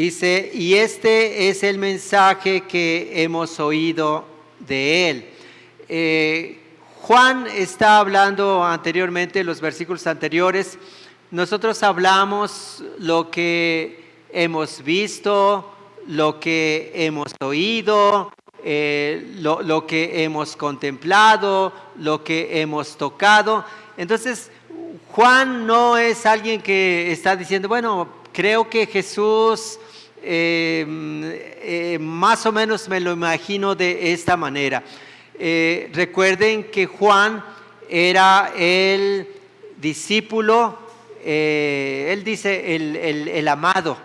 Dice, y este es el mensaje que hemos oído de él. Juan está hablando anteriormente, en los versículos anteriores. Nosotros hablamos lo que hemos visto, lo que hemos oído, lo que hemos contemplado, lo que hemos tocado. Entonces, Juan no es alguien que está diciendo, bueno, creo que Jesús más o menos me lo imagino de esta manera. Recuerden que Juan era el discípulo, él dice el amado,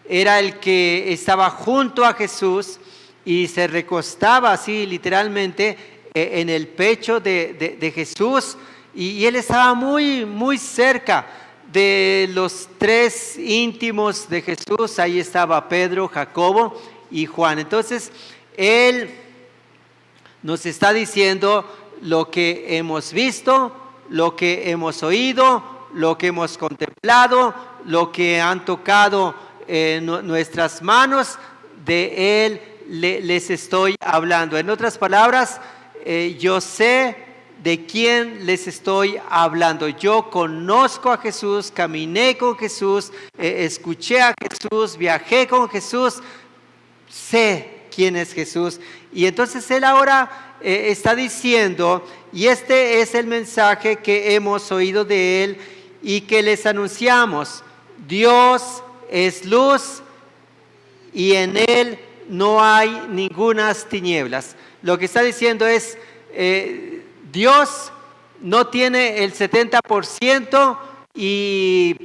era el que estaba junto a Jesús y se recostaba así literalmente en el pecho de Jesús, y él estaba muy, muy cerca de los tres íntimos de Jesús. Ahí estaba Pedro, Jacobo y Juan. Entonces, él nos está diciendo lo que hemos visto, lo que hemos oído, lo que hemos contemplado, lo que han tocado nuestras manos. De él les estoy hablando. En otras palabras, yo sé de quién les estoy hablando. Yo conozco a Jesús, caminé con Jesús, escuché a Jesús, viajé con Jesús, sé quién es Jesús. Y entonces él ahora está diciendo, y este es el mensaje que hemos oído de él y que les anunciamos: Dios es luz y en él no hay ningunas tinieblas. Lo que está diciendo es, Dios no tiene el 70% y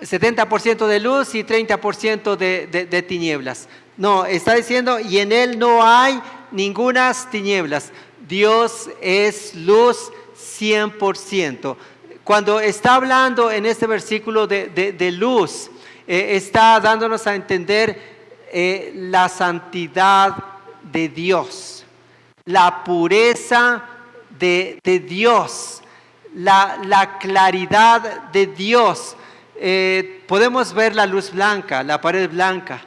70% de luz y 30% de tinieblas. No, está diciendo, y en él no hay ningunas tinieblas. Dios es luz 100%. Cuando está hablando en este versículo de luz, está dándonos a entender la santidad de Dios, la pureza de Dios, la claridad de Dios. Podemos ver la luz blanca, la pared blanca,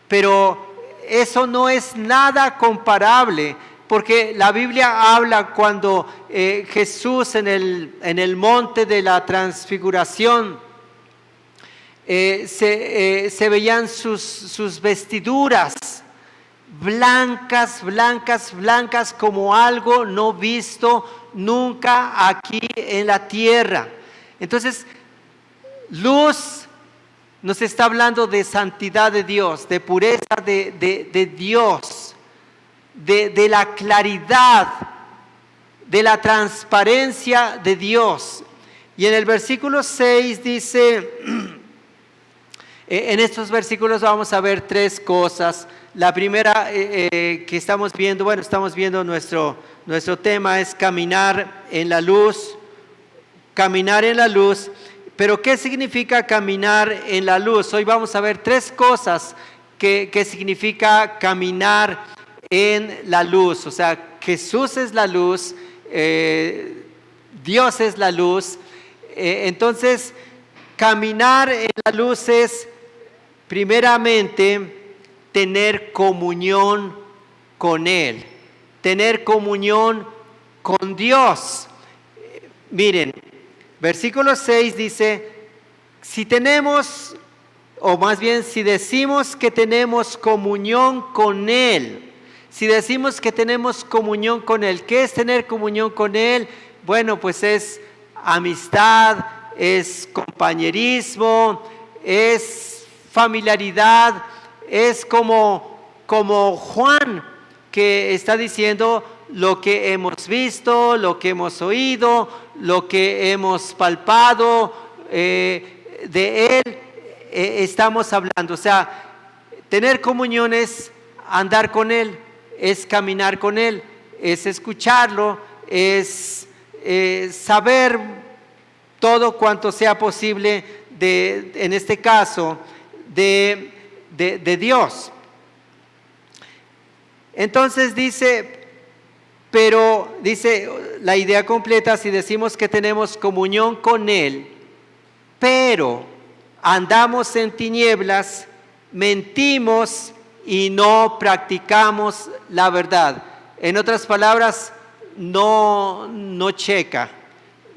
pero eso no es nada comparable, porque la Biblia habla cuando Jesús en el monte de la transfiguración se veían sus vestiduras blancas, blancas, blancas, como algo no visto nunca aquí en la tierra. Entonces, luz nos está hablando de santidad de Dios, de pureza de Dios, de la claridad, de la transparencia de Dios. Y en el versículo 6 dice, en estos versículos vamos a ver tres cosas. La primera que estamos viendo, nuestro tema es caminar en la luz. Caminar en la luz. Pero ¿qué significa caminar en la luz? Hoy vamos a ver tres cosas que significa caminar en la luz. O sea, Jesús es la luz, Dios es la luz. Entonces, caminar en la luz es, primeramente, tener comunión con Él, tener comunión con Dios. Miren, versículo 6 dice, si tenemos, o más bien si decimos que tenemos comunión con Él, si decimos que tenemos comunión con Él, ¿qué es tener comunión con Él? Bueno, pues es amistad, es compañerismo, es familiaridad. Es como Juan, que está diciendo lo que hemos visto, lo que hemos oído, lo que hemos palpado, de Él estamos hablando. O sea, tener comunión es andar con Él, es caminar con Él, es escucharlo, es saber todo cuanto sea posible en este caso, de Dios. Entonces dice la idea completa: si decimos que tenemos comunión con Él, pero andamos en tinieblas, mentimos y no practicamos la verdad. En otras palabras, no checa,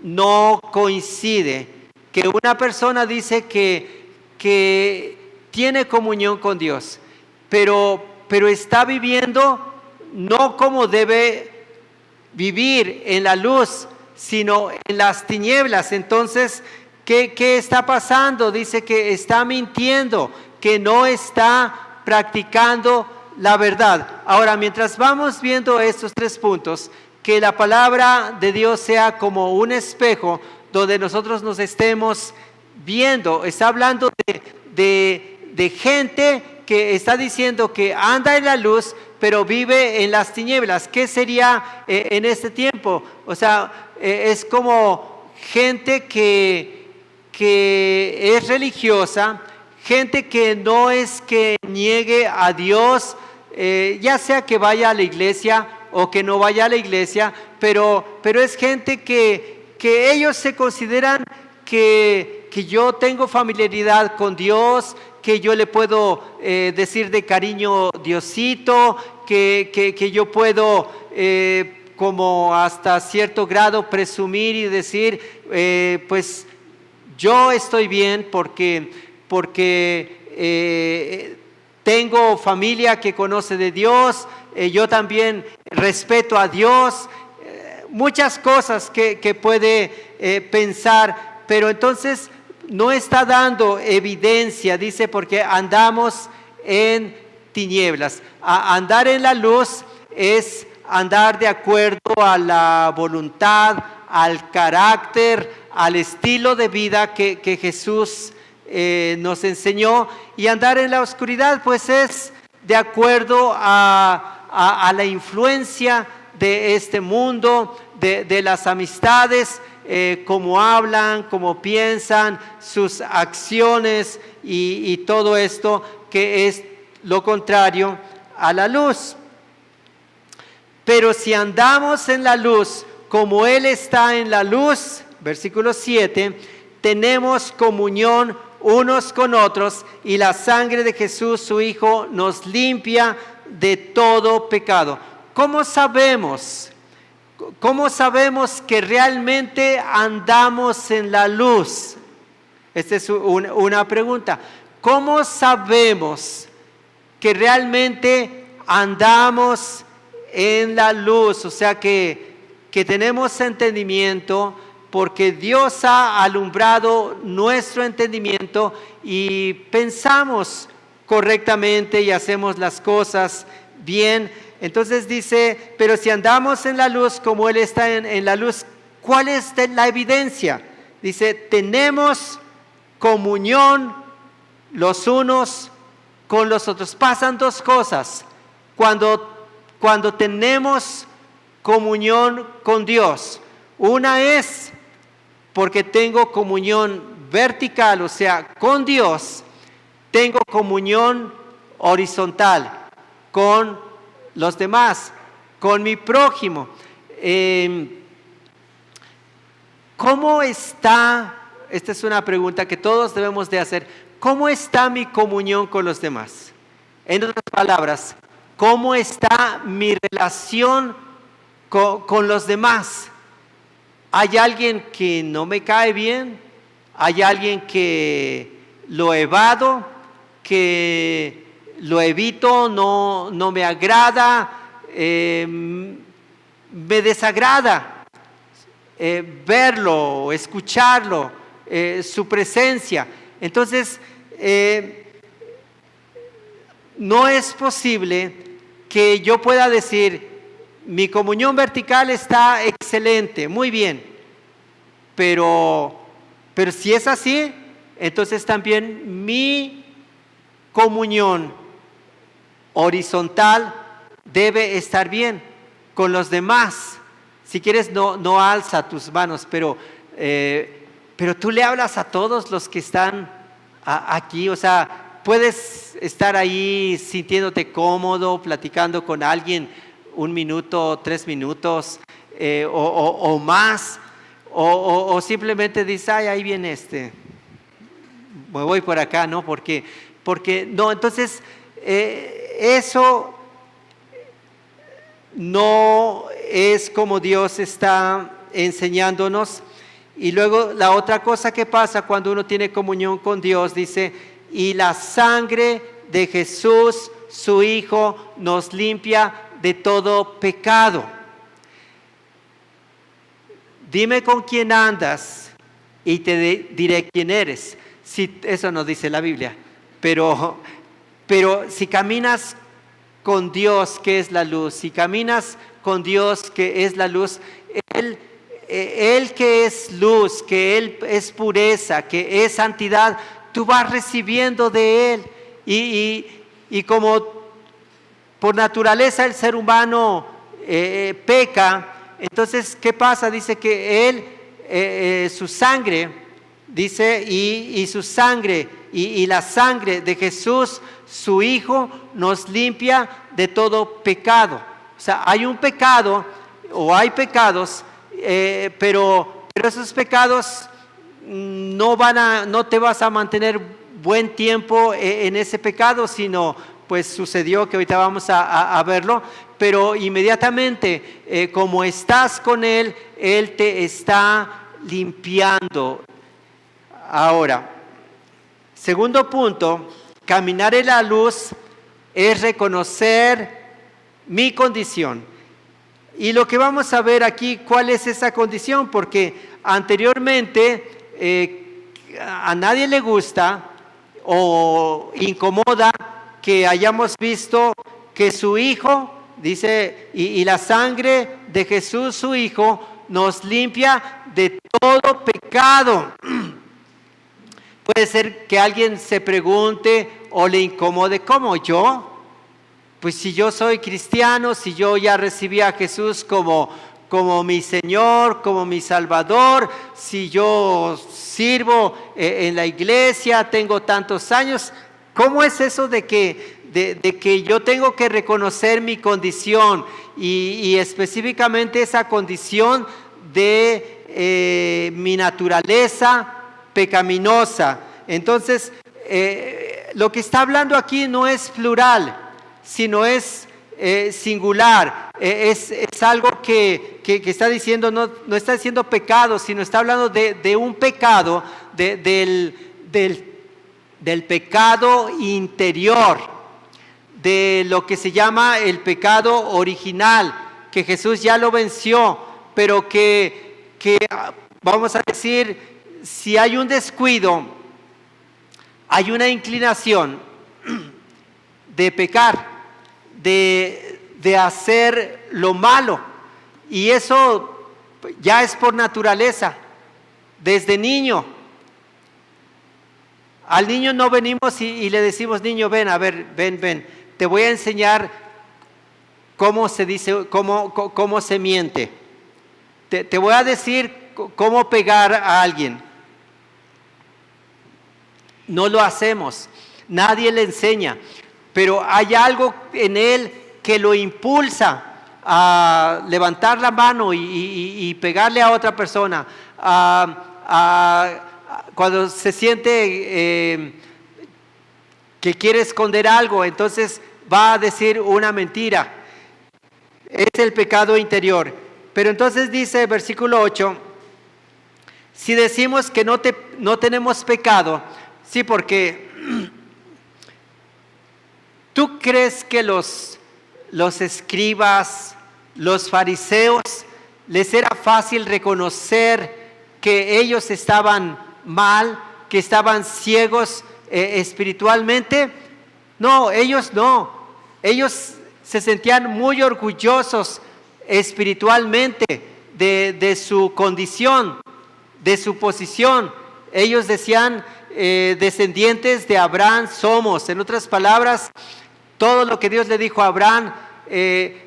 no coincide. Que una persona dice que tiene comunión con Dios, pero está viviendo no como debe vivir en la luz, sino en las tinieblas. Entonces, ¿qué está pasando? Dice que está mintiendo, que no está practicando la verdad. Ahora, mientras vamos viendo estos 3 puntos, que la palabra de Dios sea como un espejo donde nosotros nos estemos viendo. Está hablando de gente que está diciendo que anda en la luz, pero vive en las tinieblas. ¿Qué sería en este tiempo? O sea, es como gente que es religiosa, gente que no es que niegue a Dios, ya sea que vaya a la iglesia o que no vaya a la iglesia, pero es gente que ellos se consideran que yo tengo familiaridad con Dios, que yo le puedo decir de cariño Diosito, que yo puedo como hasta cierto grado presumir y decir, pues yo estoy bien porque tengo familia que conoce de Dios, yo también respeto a Dios, muchas cosas que puede pensar, pero entonces no está dando evidencia, dice, porque andamos en tinieblas. Andar en la luz es andar de acuerdo a la voluntad, al carácter, al estilo de vida que Jesús nos enseñó, y andar en la oscuridad pues es de acuerdo a la influencia de este mundo, de las amistades, cómo hablan, cómo piensan, sus acciones y todo esto que es lo contrario a la luz. Pero si andamos en la luz como Él está en la luz, versículo 7, tenemos comunión unos con otros y la sangre de Jesús, su Hijo, nos limpia de todo pecado. ¿Cómo sabemos? ¿Cómo sabemos que realmente andamos en la luz? Esta es una pregunta. ¿Cómo sabemos que realmente andamos en la luz? O sea, que tenemos entendimiento, porque Dios ha alumbrado nuestro entendimiento y pensamos correctamente y hacemos las cosas bien. Entonces dice, pero si andamos en la luz como Él está en la luz, ¿cuál es la evidencia? Dice, tenemos comunión los unos con los otros. Pasan 2 cosas cuando tenemos comunión con Dios. Una es porque tengo comunión vertical, o sea, con Dios. Tengo comunión horizontal con los demás, con mi prójimo. ¿Cómo está? Esta es una pregunta que todos debemos de hacer. ¿Cómo está mi comunión con los demás? En otras palabras, ¿cómo está mi relación con los demás? ¿Hay alguien que no me cae bien? ¿Hay alguien que lo evado, que lo evito, no me agrada, me desagrada verlo, escucharlo, su presencia? Entonces, no es posible que yo pueda decir, mi comunión vertical está excelente, muy bien, pero si es así, entonces también mi comunión horizontal debe estar bien con los demás. Si quieres, no alza tus manos, pero tú le hablas a todos los que están aquí. O sea, puedes estar ahí sintiéndote cómodo, platicando con alguien 1 minuto, 3 minutos o más, o simplemente dices, ay, ahí viene me voy por acá, ¿no? Porque no, entonces eso no es como Dios está enseñándonos. Y luego la otra cosa que pasa cuando uno tiene comunión con Dios, dice, y la sangre de Jesús, su Hijo, nos limpia de todo pecado. Dime con quién andas y te diré quién eres. Si, eso no dice la Biblia, pero si caminas con Dios, que es la luz, si caminas con Dios, que es la luz, Él que es luz, que Él es pureza, que es santidad, tú vas recibiendo de Él. Y como por naturaleza el ser humano peca, entonces, ¿qué pasa? Dice que Él, su sangre, dice, y su sangre, y la sangre de Jesús, su Hijo, nos limpia de todo pecado. O sea, hay un pecado, o hay pecados, pero esos pecados no te vas a mantener buen tiempo en ese pecado, sino pues sucedió que ahorita vamos a verlo, pero inmediatamente como estás con Él, Él te está limpiando. Ahora, segundo punto, caminar en la luz es reconocer mi condición. Y lo que vamos a ver aquí, ¿cuál es esa condición? Porque anteriormente a nadie le gusta o incomoda que hayamos visto que su Hijo, dice, y la sangre de Jesús, su Hijo, nos limpia de todo pecado. Puede ser que alguien se pregunte o le incomode, ¿cómo yo? Pues si yo soy cristiano, si yo ya recibí a Jesús como mi Señor, como mi Salvador, si yo sirvo en la iglesia, tengo tantos años, ¿cómo es eso de que yo tengo que reconocer mi condición y específicamente esa condición de mi naturaleza pecaminosa? Entonces, lo que está hablando aquí no es plural, sino es singular, es algo que está diciendo, no está diciendo pecado, sino está hablando de un pecado, del pecado interior, de lo que se llama el pecado original, que Jesús ya lo venció, pero que vamos a decir, si hay un descuido, hay una inclinación de pecar, de hacer lo malo, y eso ya es por naturaleza, desde niño. Al niño no venimos y le decimos, niño, ven, a ver, ven, te voy a enseñar cómo se dice, cómo se miente. Te voy a decir cómo pegar a alguien. No lo hacemos, nadie le enseña, pero hay algo en él que lo impulsa a levantar la mano y pegarle a otra persona, cuando se siente que quiere esconder algo, entonces va a decir una mentira. Es el pecado interior. Pero entonces dice versículo 8, si decimos que no tenemos pecado, sí, porque ¿tú crees que los escribas, los fariseos, les era fácil reconocer que ellos estaban mal, que estaban ciegos espiritualmente? No, ellos no. Ellos se sentían muy orgullosos espiritualmente de su condición, de su posición. Ellos decían, descendientes de Abraham somos. En otras palabras, todo lo que Dios le dijo a Abraham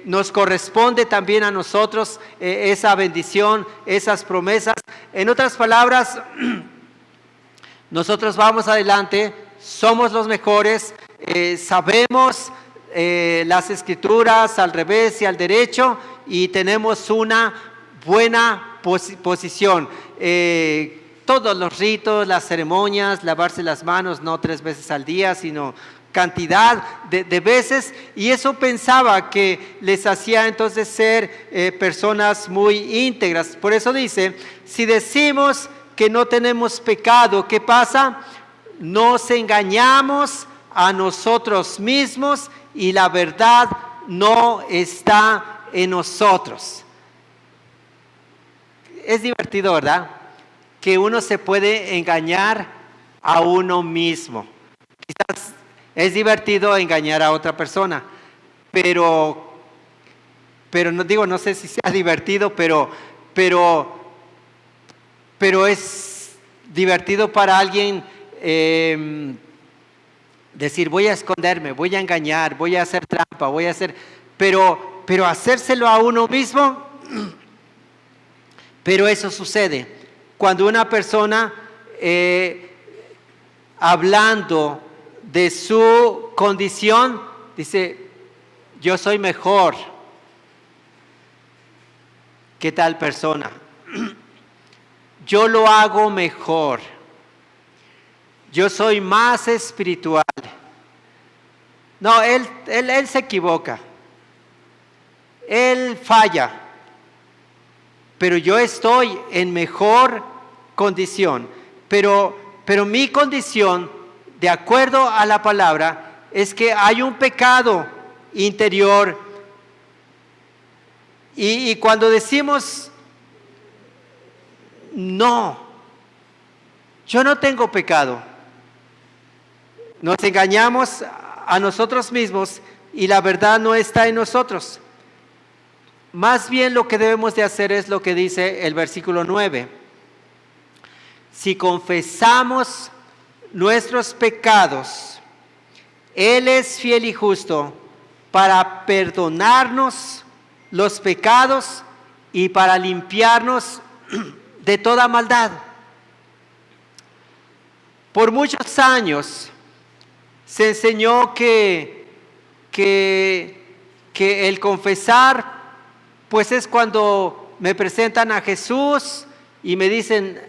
nos corresponde también a nosotros, esa bendición, esas promesas. En otras palabras, nosotros vamos adelante, somos los mejores, sabemos las escrituras al revés y al derecho, y tenemos una buena posición. todos los ritos, las ceremonias, lavarse las manos no 3 veces al día, sino cantidad de veces, y eso pensaba que les hacía entonces ser personas muy íntegras. Por eso dice, si decimos que no tenemos pecado, ¿qué pasa? Nos engañamos a nosotros mismos y la verdad no está en nosotros. Es divertido, ¿verdad? Que uno se puede engañar a uno mismo. Quizás es divertido engañar a otra persona, pero no digo, no sé si sea divertido, pero es divertido para alguien decir, voy a esconderme, voy a engañar, voy a hacer trampa, voy a hacer, pero hacérselo a uno mismo. Pero eso sucede cuando una persona hablando de su condición dice, yo soy mejor que tal persona, yo lo hago mejor, yo soy más espiritual. No, él se equivoca, él falla, pero yo estoy en mejor condición. Pero mi condición, de acuerdo a la palabra, es que hay un pecado interior. Y cuando decimos, no, yo no tengo pecado, nos engañamos a nosotros mismos y la verdad no está en nosotros. Más bien lo que debemos de hacer es lo que dice el versículo 9. Si confesamos nuestros pecados, Él es fiel y justo para perdonarnos los pecados y para limpiarnos de toda maldad. Por muchos años se enseñó que el confesar, pues es cuando me presentan a Jesús y me dicen,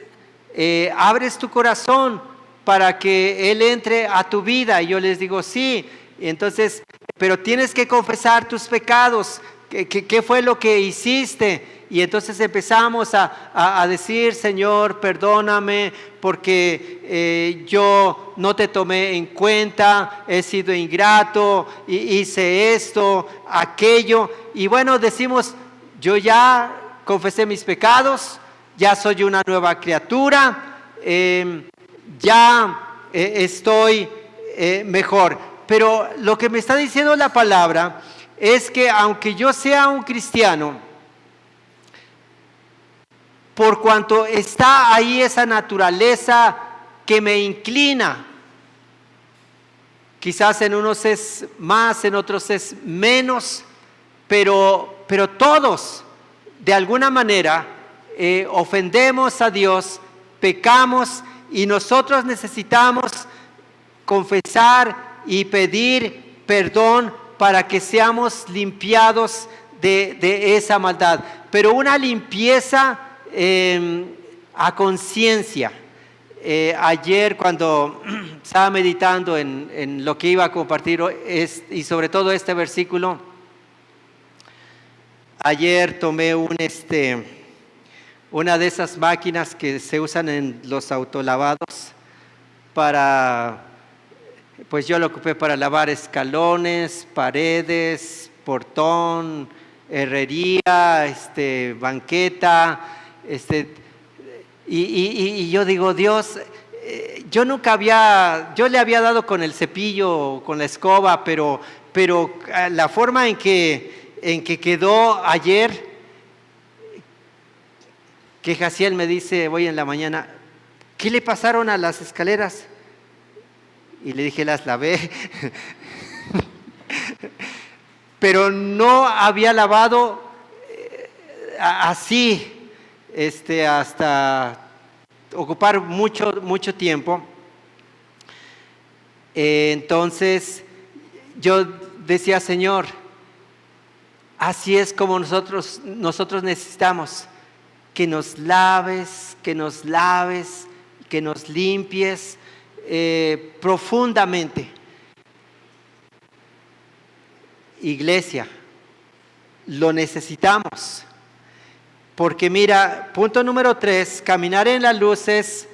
abres tu corazón para que Él entre a tu vida. Y yo les digo, sí. Entonces, pero tienes que confesar tus pecados. ¿Qué fue lo que hiciste? Y entonces empezamos a decir, Señor, perdóname porque yo no te tomé en cuenta, he sido ingrato, hice esto, aquello. Y bueno, decimos, yo ya confesé mis pecados, ya soy una nueva criatura, ya estoy mejor. Pero lo que me está diciendo la palabra es que aunque yo sea un cristiano, por cuanto está ahí esa naturaleza que me inclina, quizás en unos es más, en otros es menos, pero todos de alguna manera ofendemos a Dios, pecamos, y nosotros necesitamos confesar y pedir perdón para que seamos limpiados de esa maldad. Pero una limpieza a conciencia. Ayer cuando estaba meditando en lo que iba a compartir y sobre todo este versículo, ayer tomé una de esas máquinas que se usan en los autolavados pues yo lo ocupé para lavar escalones, paredes, portón, herrería, banqueta, y yo digo, Dios, yo le había dado con el cepillo, con la escoba, pero la forma en que quedó ayer, que Jaciel me dice hoy en la mañana, ¿qué le pasaron a las escaleras? Y le dije, las lavé. Pero no había lavado así, hasta ocupar mucho tiempo. Entonces yo decía, Señor, así es como nosotros necesitamos que nos laves que nos limpies profundamente. Iglesia, lo necesitamos. Porque mira, punto número 3, caminar en la luz es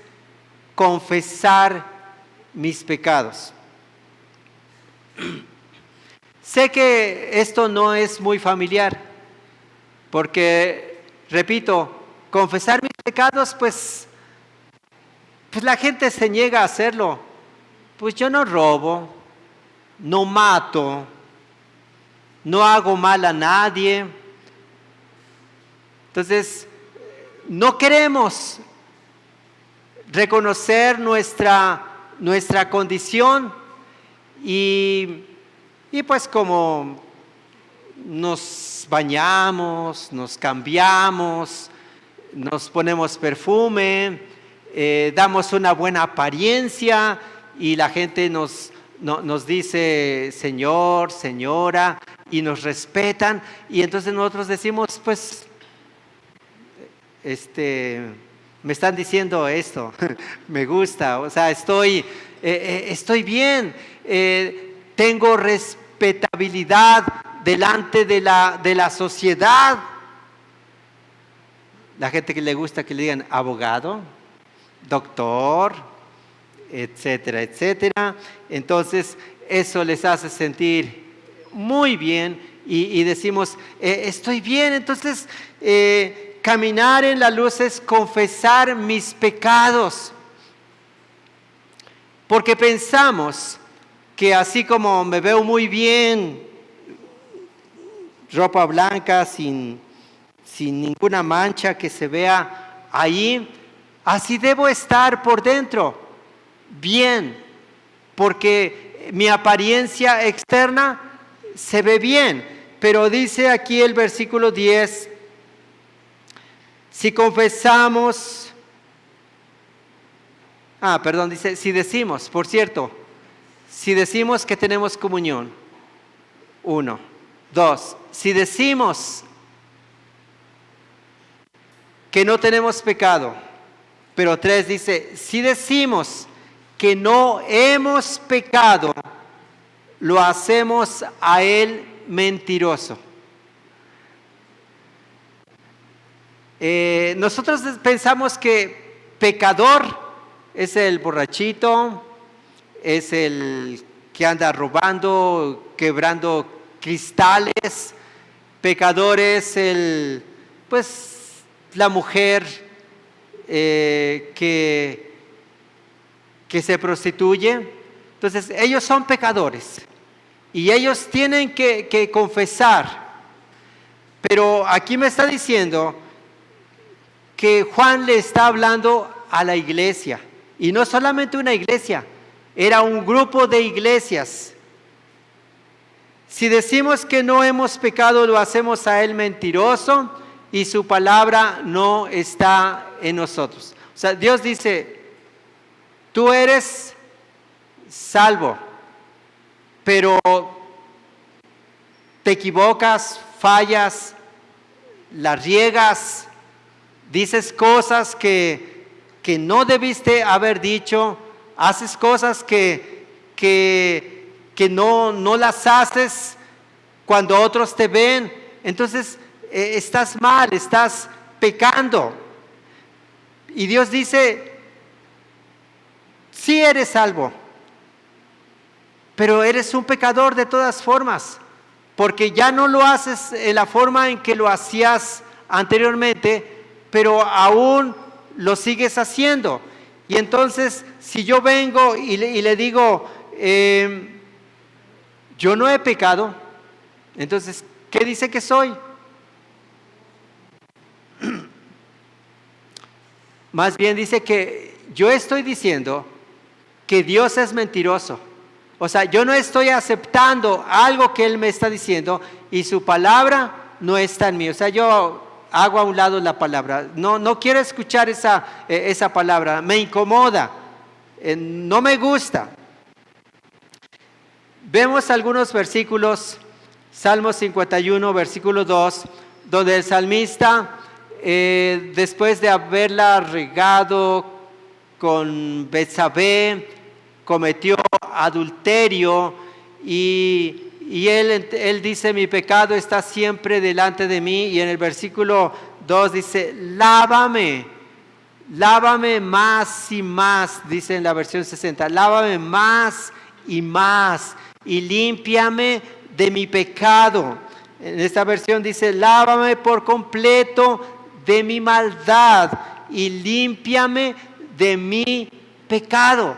confesar mis pecados. Sé que esto no es muy familiar, porque, repito, confesar mis pecados, pues la gente se niega a hacerlo. Pues yo no robo, no mato, no hago mal a nadie. Entonces, no queremos reconocer nuestra condición y pues como nos bañamos, nos cambiamos, nos ponemos perfume, damos una buena apariencia y la gente nos dice señor, señora, y nos respetan, y entonces nosotros decimos, pues, me están diciendo esto, me gusta, o sea, estoy bien, tengo respetabilidad delante de la sociedad. La gente que le gusta que le digan abogado, doctor, etcétera, etcétera. Entonces, eso les hace sentir muy bien y decimos, estoy bien. Entonces, caminar en la luz es confesar mis pecados. Porque pensamos que así como me veo muy bien, ropa blanca, sin ninguna mancha que se vea ahí, así debo estar por dentro, bien, porque mi apariencia externa se ve bien. Pero dice aquí el versículo 10, si confesamos, dice, si decimos, por cierto, si decimos que tenemos comunión, 1, 2, si decimos que no tenemos pecado, pero 3 dice, si decimos que no hemos pecado, lo hacemos a él mentiroso. Nosotros pensamos que pecador es el borrachito, es el que anda robando, quebrando cristales. Pecador es la mujer que se prostituye. Entonces ellos son pecadores y ellos tienen que confesar. Pero aquí me está diciendo que Juan le está hablando a la iglesia, y no solamente una iglesia, era un grupo de iglesias. Si decimos que no hemos pecado, lo hacemos a él mentiroso y su palabra no está en nosotros. O sea, Dios dice, tú eres salvo, pero te equivocas, fallas, la riegas, dices cosas que no debiste haber dicho, haces cosas que no las haces cuando otros te ven. Entonces estás mal, estás pecando. Y Dios dice, sí eres salvo, pero eres un pecador de todas formas, porque ya no lo haces en la forma en que lo hacías anteriormente, pero aún lo sigues haciendo. Y entonces, si yo vengo y le digo, yo no he pecado, entonces, ¿qué dice que soy? Más bien dice que yo estoy diciendo que Dios es mentiroso. O sea, yo no estoy aceptando algo que Él me está diciendo y su palabra no está en mí. O sea, yo hago a un lado la palabra. No quiero escuchar esa palabra. Me incomoda. No me gusta. Vemos algunos versículos. Salmo 51, versículo 2, donde el salmista, después de haberla regado con Betsabé, cometió adulterio y él dice, mi pecado está siempre delante de mí. Y en el versículo 2 dice, lávame más y más, dice en la versión 60, lávame más y límpiame de mi pecado. En esta versión dice, lávame por completo de mi maldad y límpiame de mi pecado.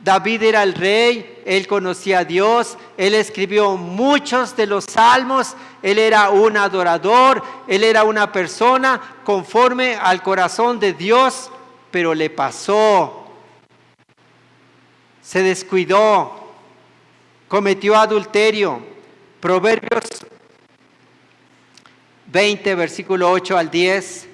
David era el rey, él conocía a Dios, él escribió muchos de los salmos, él era un adorador, él era una persona conforme al corazón de Dios, pero le pasó, se descuidó, cometió adulterio. Proverbios 20, versículo 8 al 10,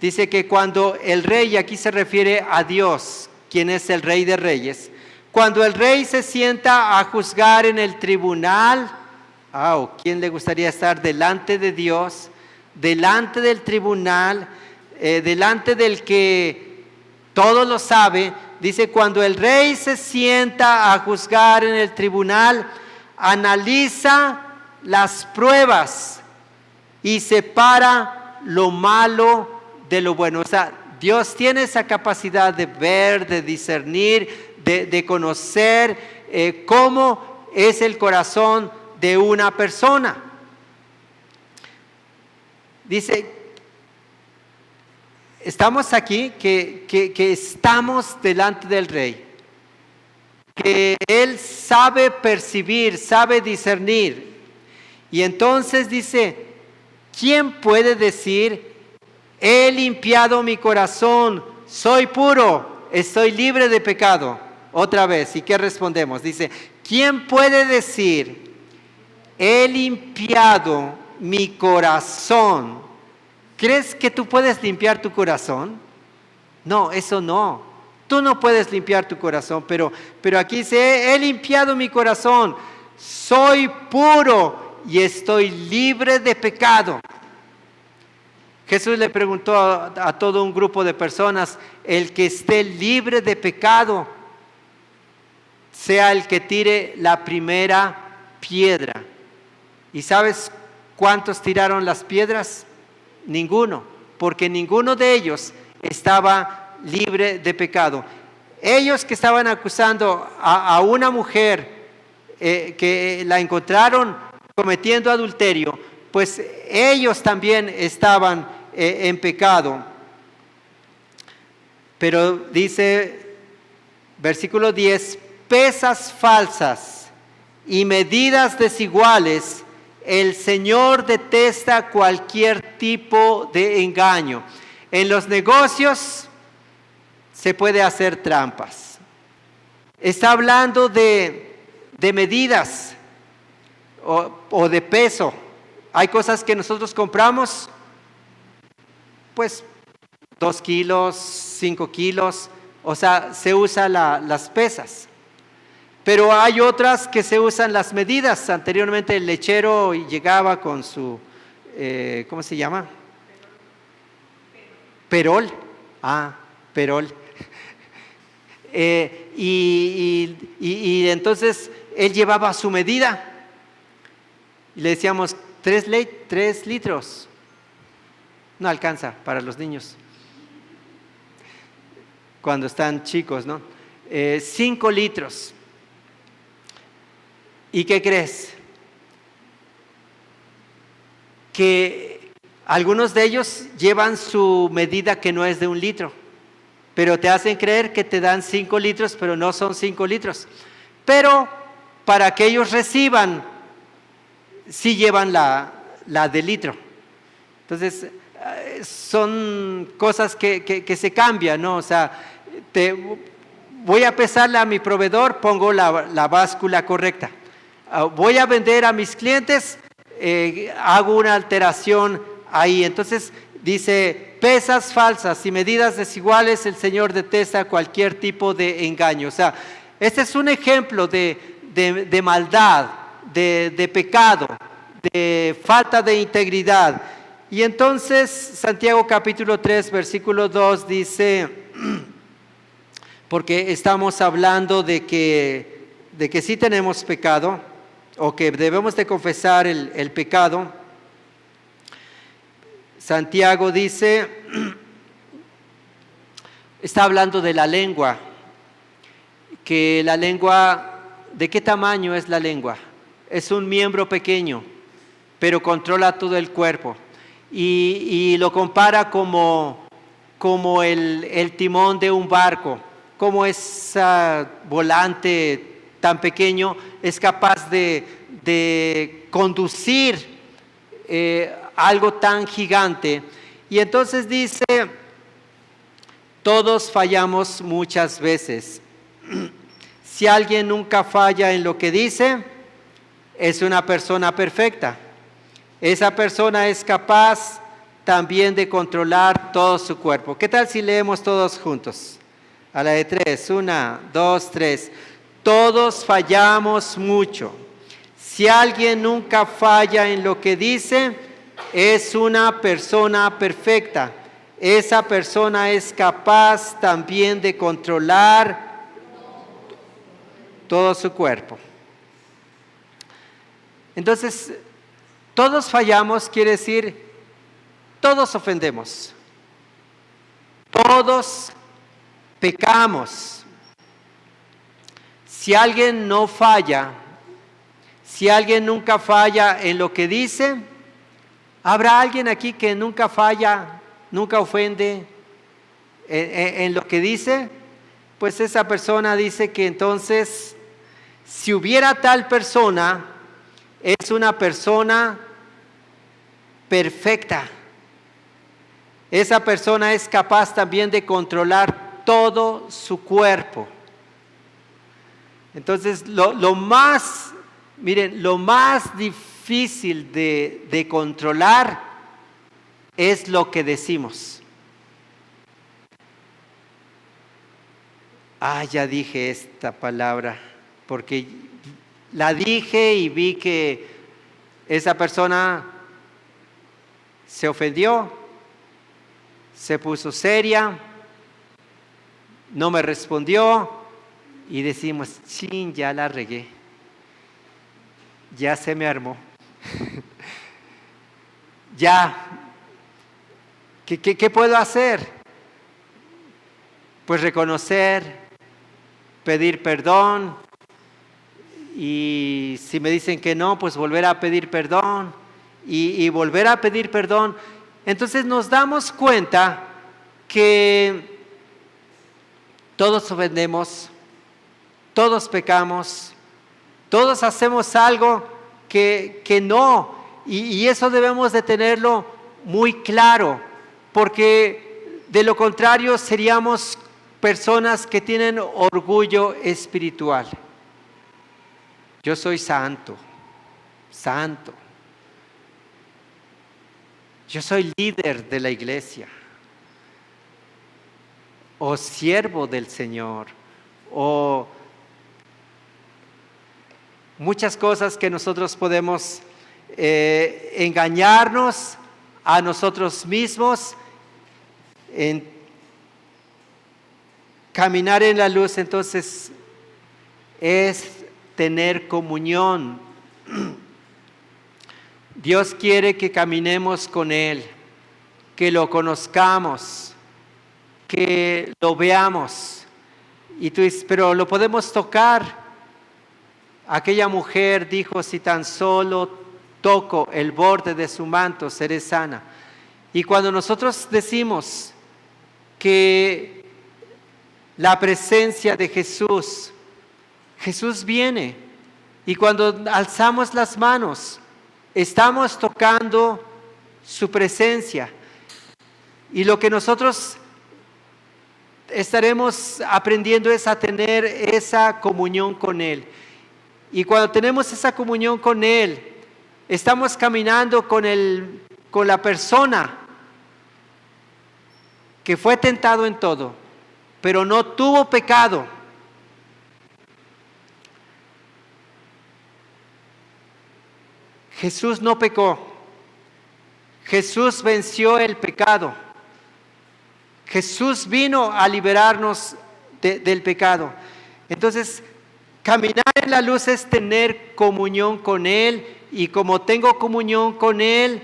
dice que cuando el rey, aquí se refiere a Dios, quien es el Rey de Reyes, cuando el rey se sienta a juzgar en el tribunal, ¿quién le gustaría estar delante de Dios, delante del tribunal, delante del que todo lo sabe? Dice, cuando el rey se sienta a juzgar en el tribunal, analiza las pruebas y separa lo malo de lo bueno. O sea, Dios tiene esa capacidad de ver, de discernir, de conocer cómo es el corazón de una persona. Dice, estamos aquí, que estamos delante del Rey, que Él sabe percibir, sabe discernir. Y entonces dice, ¿quién puede decir, he limpiado mi corazón, soy puro, estoy libre de pecado? Otra vez, ¿y qué respondemos? Dice, ¿quién puede decir, he limpiado mi corazón? ¿Crees que tú puedes limpiar tu corazón? No, eso no. Tú no puedes limpiar tu corazón, pero aquí dice, he limpiado mi corazón, soy puro y estoy libre de pecado. Jesús le preguntó a todo un grupo de personas, el que esté libre de pecado, sea el que tire la primera piedra. ¿Y sabes cuántos tiraron las piedras? Ninguno, porque ninguno de ellos estaba libre de pecado. Ellos que estaban acusando a una mujer que la encontraron cometiendo adulterio, pues ellos también estaban en pecado. Pero dice, versículo 10, pesas falsas y medidas desiguales, el Señor detesta cualquier tipo de engaño. En los negocios se puede hacer trampas. Está hablando de medidas o de peso. Hay cosas que nosotros compramos, pues 2 kilos, 5 kilos, o sea, se usan las pesas. Pero hay otras que se usan las medidas. Anteriormente el lechero llegaba con su, ¿cómo se llama? Perol. Perol. Y entonces él llevaba su medida. Y le decíamos, 3 litros. No alcanza para los niños. Cuando están chicos, ¿no? 5 litros. ¿Y qué crees? Que algunos de ellos llevan su medida que no es de 1 litro, pero te hacen creer que te dan 5 litros, pero no son 5 litros. Pero para que ellos reciban, sí llevan la de litro. Entonces, son cosas que se cambian, ¿no? O sea, voy a pesarle a mi proveedor, pongo la báscula correcta. Voy a vender a mis clientes, hago una alteración ahí. Entonces dice, pesas falsas y medidas desiguales, el Señor detesta cualquier tipo de engaño. O sea, este es un ejemplo de maldad, de pecado, de falta de integridad. Y entonces Santiago capítulo 3 versículo 2 dice, porque estamos hablando de que sí tenemos pecado, o que debemos de confesar el pecado. Santiago dice, está hablando de la lengua, que la lengua, ¿de qué tamaño es la lengua? Es un miembro pequeño, pero controla todo el cuerpo. Y lo compara como el timón de un barco, como ese volante tan pequeño es capaz de conducir algo tan gigante. Y entonces dice, todos fallamos muchas veces. Si alguien nunca falla en lo que dice, es una persona perfecta. Esa persona es capaz también de controlar todo su cuerpo. ¿Qué tal si leemos todos juntos? A la de 3, 1, 2, 3. Todos fallamos mucho. Si alguien nunca falla en lo que dice, es una persona perfecta. Esa persona es capaz también de controlar todo su cuerpo. Entonces, todos fallamos quiere decir, todos ofendemos. Todos pecamos. Si alguien no falla, si alguien nunca falla en lo que dice, ¿habrá alguien aquí que nunca falla, nunca ofende en lo que dice? Pues esa persona dice que entonces, si hubiera tal persona, es una persona perfecta. Esa persona es capaz también de controlar todo su cuerpo. Entonces, lo más difícil de controlar es lo que decimos. Ya dije esta palabra, porque la dije y vi que esa persona se ofendió, se puso seria, no me respondió y decimos, chin, ya la regué, ya se me armó. Ya, ¿qué puedo hacer? Pues reconocer, pedir perdón, y si me dicen que no, pues volver a pedir perdón y volver a pedir perdón. Entonces nos damos cuenta que todos ofendemos, todos pecamos, todos hacemos algo que no, y eso debemos de tenerlo muy claro, porque de lo contrario seríamos personas que tienen orgullo espiritual. Yo soy santo. Yo soy líder de la iglesia, o siervo del Señor, o muchas cosas que nosotros podemos engañarnos a nosotros mismos en caminar en la luz. Entonces es tener comunión. Dios quiere que caminemos con Él, que lo conozcamos, que lo veamos. Y tú dices, pero lo podemos tocar. Aquella mujer dijo, si tan solo toco el borde de su manto, seré sana. Y cuando nosotros decimos que la presencia de Jesús viene, y cuando alzamos las manos, estamos tocando su presencia. Y lo que nosotros estaremos aprendiendo es a tener esa comunión con Él. Y cuando tenemos esa comunión con Él, estamos caminando con la persona que fue tentado en todo, pero no tuvo pecado. Jesús no pecó. Jesús venció el pecado. Jesús vino a liberarnos del pecado. Entonces, caminar en la luz es tener comunión con Él, y como tengo comunión con Él,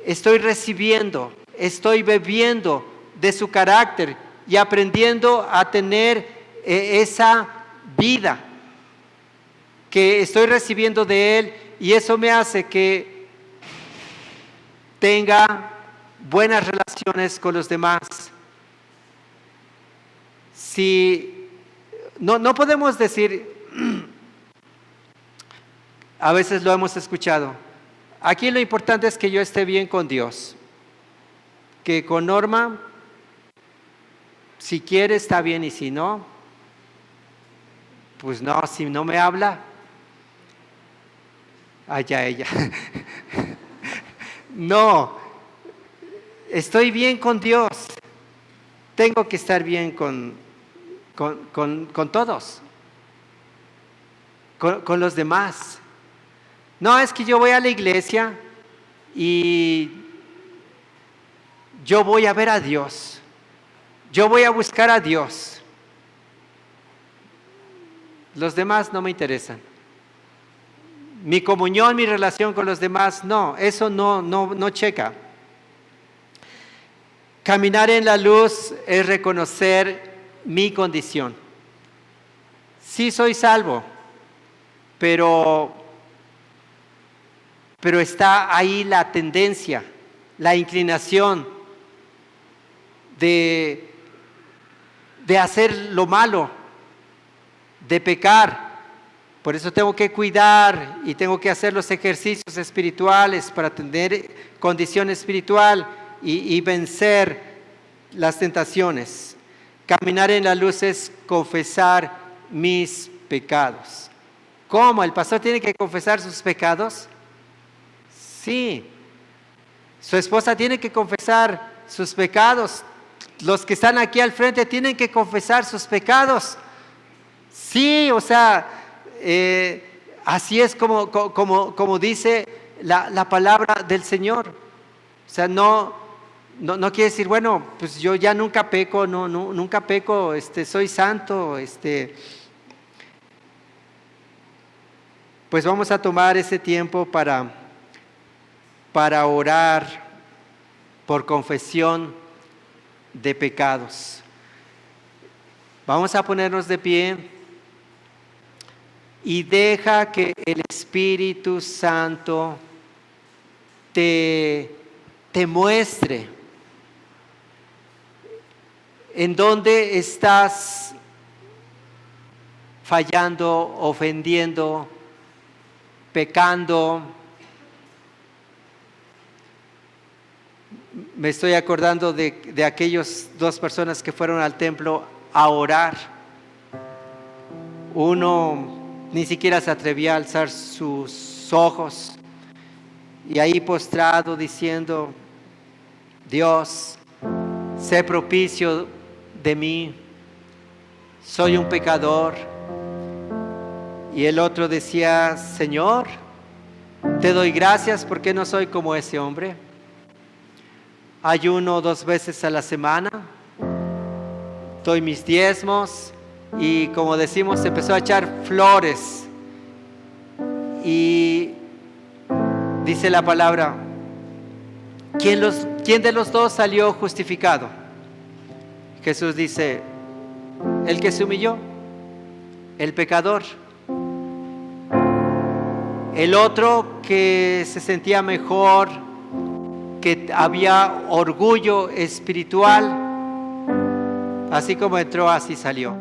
estoy recibiendo, estoy bebiendo de su carácter y aprendiendo a tener esa vida que estoy recibiendo de Él, y eso me hace que tenga buenas relaciones con los demás. Si no podemos decir, a veces lo hemos escuchado, aquí lo importante es que yo esté bien con Dios, que con Norma, si quiere está bien, y si no, pues no, si no me habla, allá ella. No, estoy bien con Dios, tengo que estar bien con todos, con los demás. No, es que yo voy a la iglesia y yo voy a ver a Dios, yo voy a buscar a Dios. Los demás no me interesan. Mi comunión, mi relación con los demás, no, eso no checa. Caminar en la luz es reconocer mi condición. Sí soy salvo, pero está ahí la tendencia, la inclinación de hacer lo malo, de pecar. Por eso tengo que cuidar y tengo que hacer los ejercicios espirituales para tener condición espiritual y vencer las tentaciones. Caminar en la luz es confesar mis pecados. ¿Cómo? ¿El pastor tiene que confesar sus pecados? Sí. Su esposa tiene que confesar sus pecados. Los que están aquí al frente tienen que confesar sus pecados. Sí, o sea, así es como dice la palabra del Señor. O sea, no quiere decir, bueno, pues yo ya nunca peco, nunca peco, soy santo, pues vamos a tomar ese tiempo para orar por confesión de pecados. Vamos a ponernos de pie y deja que el Espíritu Santo te muestre en dónde estás fallando, ofendiendo, pecando. Me estoy acordando de aquellas 2 personas que fueron al templo a orar. Uno ni siquiera se atrevía a alzar sus ojos, y ahí postrado diciendo: Dios, sé propicio de mí, soy un pecador. Y el otro decía: Señor, te doy gracias porque no soy como ese hombre. Ayuno 2 veces a la semana, doy mis diezmos, y como decimos, empezó a echar flores. Y dice la palabra, ¿quién de los 2 salió justificado? Jesús dice: el que se humilló, el pecador. El otro que se sentía mejor, que había orgullo espiritual, así como entró, así salió.